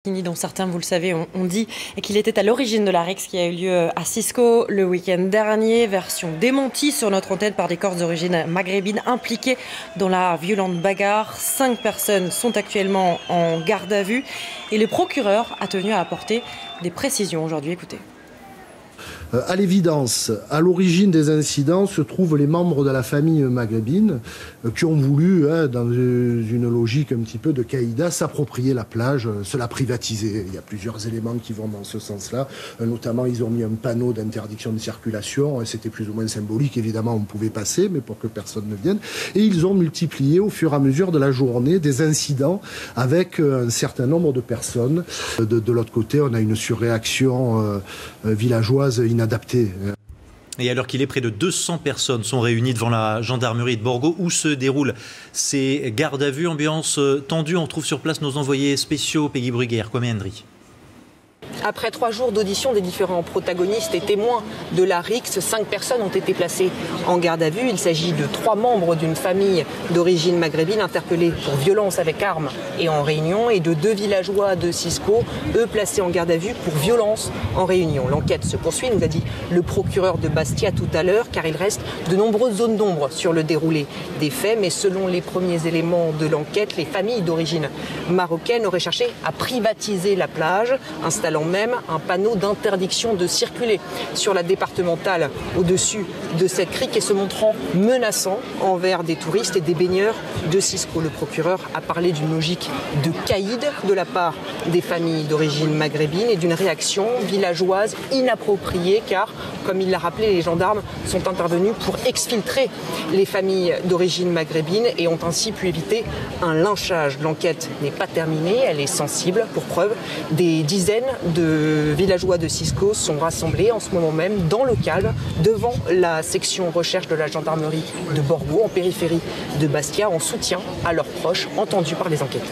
Dont certains, vous le savez, ont dit qu'il était à l'origine de la rixe qui a eu lieu à Cisco le week-end dernier. Version démentie sur notre antenne par des corps d'origine maghrébine impliqués dans la violente bagarre. 5 personnes sont actuellement en garde à vue et le procureur a tenu à apporter des précisions aujourd'hui. Écoutez. À l'évidence, à l'origine des incidents se trouvent les membres de la famille maghrébine qui ont voulu, dans une logique un petit peu de caïda, s'approprier la plage, se la privatiser. Il y a plusieurs éléments qui vont dans ce sens-là. Notamment, ils ont mis un panneau d'interdiction de circulation. C'était plus ou moins symbolique. Évidemment, on pouvait passer, mais pour que personne ne vienne. Et ils ont multiplié au fur et à mesure de la journée des incidents avec un certain nombre de personnes. De l'autre côté, on a une surréaction villageoise inadapté. Et alors qu'il est, près de 200 personnes sont réunies devant la gendarmerie de Borgo où se déroulent ces gardes à vue. Ambiance tendue, on trouve sur place nos envoyés spéciaux, Peggy Bruguère, Kwame Hendry. Après 3 jours d'audition des différents protagonistes et témoins de la rixe, 5 personnes ont été placées en garde à vue. Il s'agit de 3 membres d'une famille d'origine maghrébine interpellés pour violence avec armes et en réunion, et de 2 villageois de Cisco, eux placés en garde à vue pour violence en réunion. L'enquête se poursuit, nous a dit le procureur de Bastia tout à l'heure, car il reste de nombreuses zones d'ombre sur le déroulé des faits. Mais selon les premiers éléments de l'enquête, les familles d'origine marocaine auraient cherché à privatiser la plage, installant même un panneau d'interdiction de circuler sur la départementale au-dessus de cette crique et se montrant menaçant envers des touristes et des baigneurs de Cisco. Le procureur a parlé d'une logique de caïd de la part des familles d'origine maghrébine et d'une réaction villageoise inappropriée, car, comme il l'a rappelé, les gendarmes sont intervenus pour exfiltrer les familles d'origine maghrébine et ont ainsi pu éviter un lynchage. L'enquête n'est pas terminée, elle est sensible. Pour preuve, des dizaines de villageois de Cisco sont rassemblés en ce moment même dans le calme devant la section recherche de la gendarmerie de Borgo, en périphérie de Bastia, en soutien à leurs proches entendus par les enquêteurs.